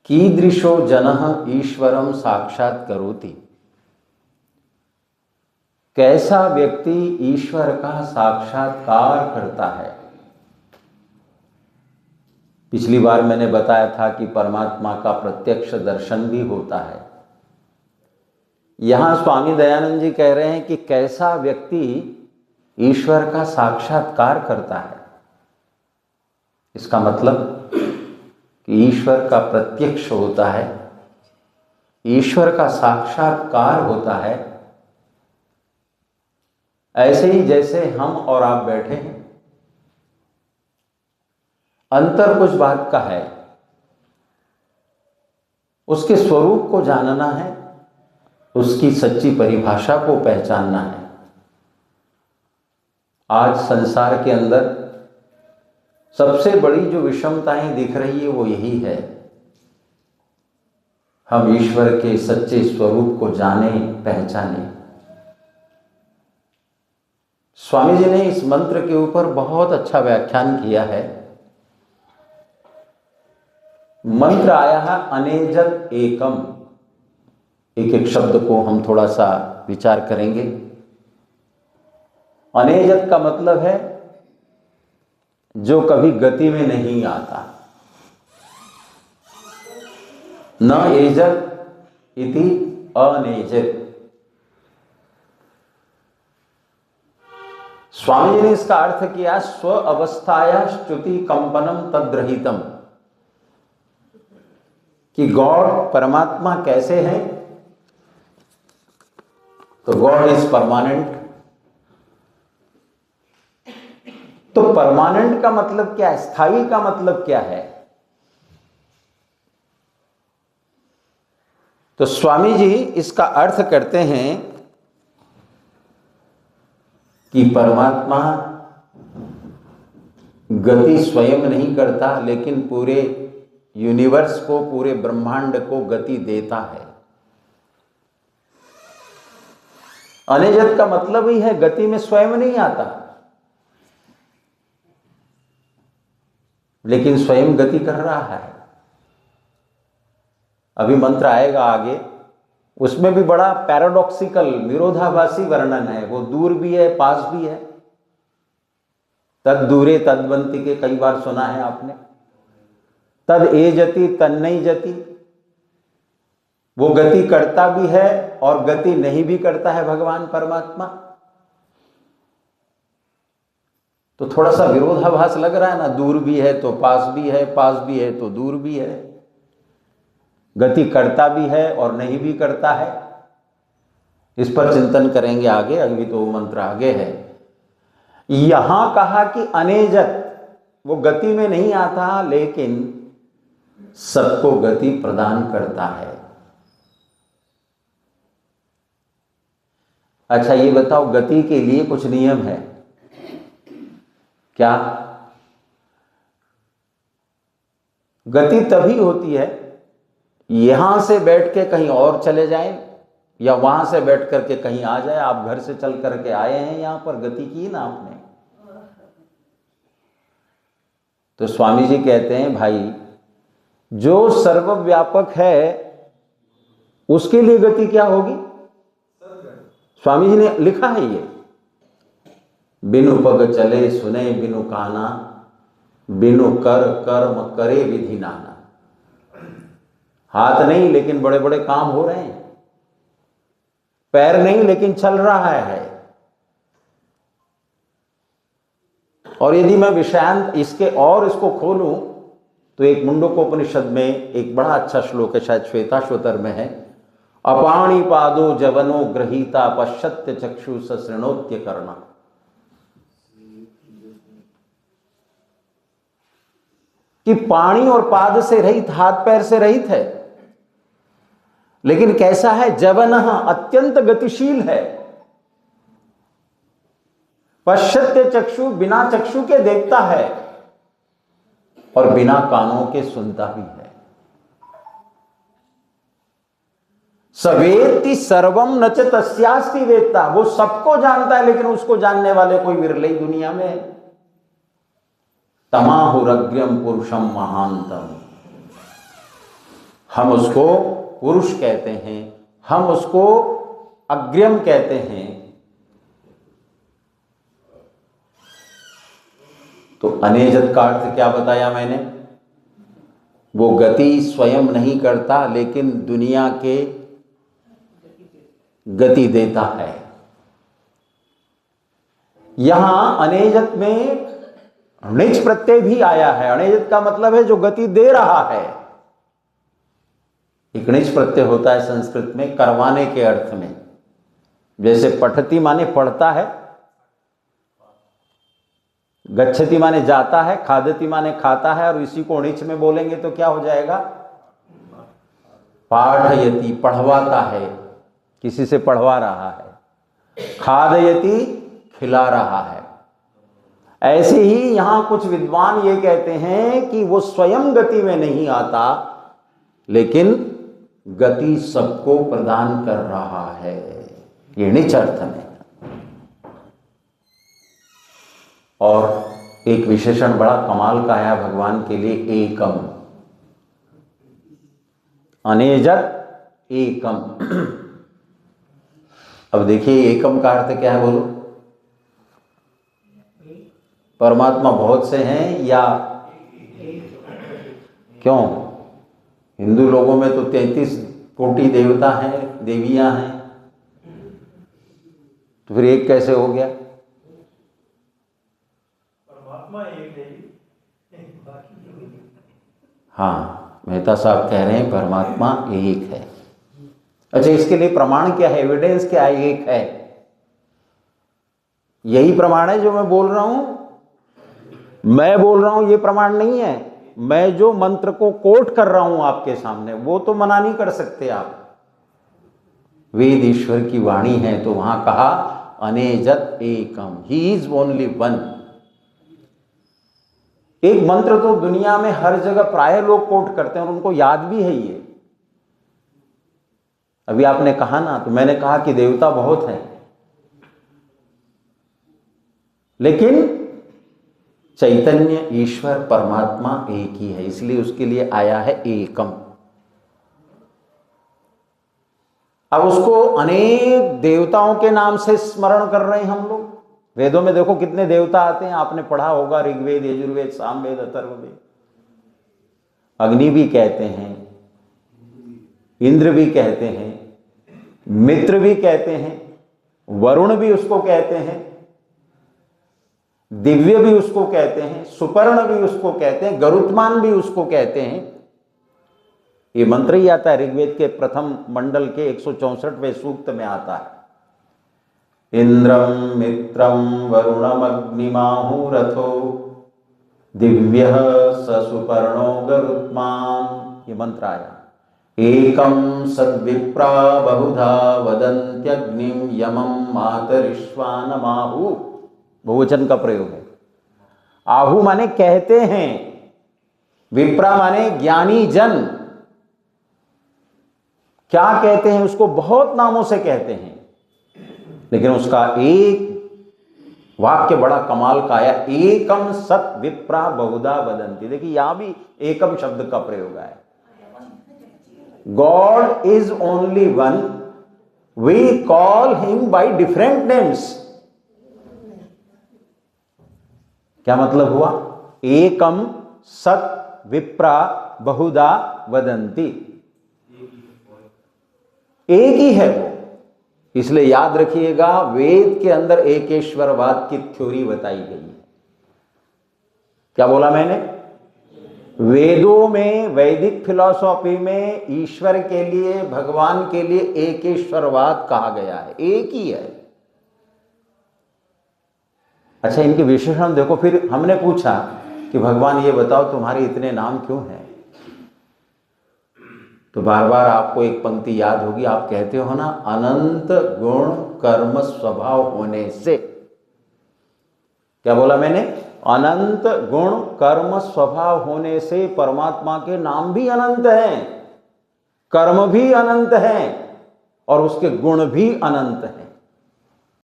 कीदृशो जनः ईश्वरं साक्षात् करोति। कैसा व्यक्ति ईश्वर का साक्षात्कार करता है। पिछली बार मैंने बताया था कि परमात्मा का प्रत्यक्ष दर्शन भी होता है। यहां स्वामी दयानंद जी कह रहे हैं कि कैसा व्यक्ति ईश्वर का साक्षात्कार करता है। इसका मतलब कि ईश्वर का प्रत्यक्ष होता है, ईश्वर का साक्षात्कार होता है। ऐसे ही जैसे हम और आप बैठे हैं, अंतर कुछ बात का है, उसके स्वरूप को जानना है, उसकी सच्ची परिभाषा को पहचानना है। आज संसार के अंदर सबसे बड़ी जो विषमताएं दिख रही है वो यही है, हम ईश्वर के सच्चे स्वरूप को जाने पहचाने। स्वामी जी ने इस मंत्र के ऊपर बहुत अच्छा व्याख्यान किया है। मंत्र आया है अनेजत एकम। एक एक शब्द को हम थोड़ा सा विचार करेंगे। अनेजत का मतलब है जो कभी गति में नहीं आता। न एजत इति अनेजत। स्वामी जी ने इसका अर्थ किया स्व अवस्थाया च्युति कंपनम तद्रहितम, कि गॉड परमात्मा कैसे हैं, तो गॉड इज परमानेंट। तो परमानेंट का मतलब क्या है, स्थायी का मतलब क्या है। तो स्वामी जी इसका अर्थ करते हैं कि परमात्मा गति स्वयं नहीं करता, लेकिन पूरे यूनिवर्स को, पूरे ब्रह्मांड को गति देता है। अनेजत का मतलब ही है गति में स्वयं नहीं आता, लेकिन स्वयं गति कर रहा है। अभी मंत्र आएगा आगे, उसमें भी बड़ा पैराडॉक्सिकल, विरोधाभासी वर्णन है। वो दूर भी है, पास भी है। तद दूरे तद्वंति के कई बार सुना है आपने। तद ए जति तन्नई जति, वो गति करता भी है और गति नहीं भी करता है भगवान परमात्मा। तो थोड़ा सा विरोधाभास लग रहा है ना, दूर भी है तो पास भी है, पास भी है तो दूर भी है, गति करता भी है और नहीं भी करता है। इस पर चिंतन करेंगे आगे, अभी तो मंत्र आगे है। यहां कहा कि अनेजत, वो गति में नहीं आता लेकिन सबको गति प्रदान करता है। अच्छा ये बताओ, गति के लिए कुछ नियम है क्या? गति तभी होती है यहां से बैठ के कहीं और चले जाएं, या वहां से बैठ करके कहीं आ जाए। आप घर से चल करके आए हैं, यहां पर गति की ना आपने। तो स्वामी जी कहते हैं भाई, जो सर्वव्यापक है उसके लिए गति क्या होगी? स्वामी जी ने लिखा है ये, बिनु पग चले सुने बिनु काना, बिनु कर कर्म करे विधि नाना। हाथ नहीं लेकिन बड़े बड़े काम हो रहे हैं, पैर नहीं लेकिन चल रहा है। और यदि मैं विषयांत इसके और इसको खोलूं तो एक मुंडकोपनिषद में एक बड़ा अच्छा श्लोक है, शायद श्वेताश्वतर में है। अपाणि पादो जवनो गृहीता पश्यत्य चक्षु सृणोत्य करना। कि पाणी और पाद से रहित, हाथ पैर से रहित है, लेकिन कैसा है? जवनः, अत्यंत गतिशील है। पश्यत्य चक्षु, बिना चक्षु के देखता है और बिना कानों के सुनता भी है। सवेत्ति सर्वम न च तस्यास्ति वेत्ता, वो सबको जानता है लेकिन उसको जानने वाले कोई विरले ही दुनिया में है। तमाहुरग्र्यम पुरुषम महांतम, हम उसको पुरुष कहते हैं, हम उसको अग्र्यम कहते हैं। तो अनेजत का अर्थ क्या बताया मैंने? वो गति स्वयं नहीं करता लेकिन दुनिया के गति देता है। यहां अनेजत में णिच प्रत्यय भी आया है। अनेजत का मतलब है जो गति दे रहा है। एक णिच प्रत्यय होता है संस्कृत में करवाने के अर्थ में। जैसे पठति माने पढ़ता है, गच्छति माने जाता है, खादति माने खाता है, और इसी को णिच में बोलेंगे तो क्या हो जाएगा? पाठयति, पढ़वाता है, किसी से पढ़वा रहा है। खादयति, खिला रहा है। ऐसे ही यहां कुछ विद्वान ये कहते हैं कि वो स्वयं गति में नहीं आता लेकिन गति सबको प्रदान कर रहा है। ये णिच अर्थ में। और एक विशेषण बड़ा कमाल का है भगवान के लिए, एकम। अनेजत एकम। अब देखिए एकम का अर्थ क्या है, बोलो? परमात्मा बहुत से हैं या क्यों? हिंदू लोगों में तो 33 कोटि देवता हैं, देवियां हैं, तो फिर एक कैसे हो गया? परमात्मा एक है। हाँ, मेहता साहब कह रहे हैं परमात्मा एक है। अच्छा, इसके लिए प्रमाण क्या है? एविडेंस क्या है? एक है, यही प्रमाण है जो मैं बोल रहा हूं। मैं बोल रहा हूं ये प्रमाण नहीं है। मैं जो मंत्र को कोट कर रहा हूं आपके सामने वो तो मना नहीं कर सकते आप। वेद ईश्वर की वाणी है, तो वहां कहा अनेजत एकम, ही इज ओनली वन। एक मंत्र तो दुनिया में हर जगह प्राय लोग कोट करते हैं और उनको याद भी है ये। अभी आपने कहा ना, तो मैंने कहा कि देवता बहुत हैं लेकिन चैतन्य ईश्वर परमात्मा एक ही है, इसलिए उसके लिए आया है एकम। अब उसको अनेक देवताओं के नाम से स्मरण कर रहे हैं हम लोग। वेदों में देखो कितने देवता आते हैं, आपने पढ़ा होगा, ऋग्वेद, यजुर्वेद, सामवेद, अथर्ववेद। अग्नि भी कहते हैं, इंद्र भी कहते हैं, मित्र भी कहते हैं, वरुण भी उसको कहते हैं, दिव्य भी उसको कहते हैं, सुपर्ण भी उसको कहते हैं, गरुत्मान भी उसको कहते हैं। ये मंत्र ही आता है ऋग्वेद के प्रथम मंडल के 164वें सूक्त में आता है। इंद्रम मित्रम वरुणम अग्निमाहुरथो दिव्यः स सुपर्णो गरुत्मान। ये मंत्र आया। एकम सद्विप्रा बहुधा वदन्त्यग्निम यमं मातरिश्वानमाहु। बहुवचन का प्रयोग है। आहु माने कहते हैं, विप्रा माने ज्ञानी जन। क्या कहते हैं उसको? बहुत नामों से कहते हैं, लेकिन उसका एक वाक्य बड़ा कमाल का आया, एकम सत विप्रा बहुधा वदंती। देखिए यहां भी एकम शब्द का प्रयोग है। God is only one, we call him by different names. क्या मतलब हुआ? एकम सत विप्रा बहुधा वदंती, एक ही है वो। इसलिए याद रखिएगा, वेद के अंदर एकेश्वरवाद की थ्योरी बताई गई है। क्या बोला मैंने? वेदों में, वैदिक फिलॉसफी में ईश्वर के लिए, भगवान के लिए एकेश्वरवाद कहा गया है, एक ही है। अच्छा, इनके विशेषण देखो। फिर हमने पूछा कि भगवान ये बताओ तुम्हारे इतने नाम क्यों हैं? तो बार बार आपको एक पंक्ति याद होगी, आप कहते हो ना, अनंत गुण कर्म स्वभाव होने से। क्या बोला मैंने? अनंत गुण कर्म स्वभाव होने से परमात्मा के नाम भी अनंत हैं, कर्म भी अनंत हैं और उसके गुण भी अनंत हैं।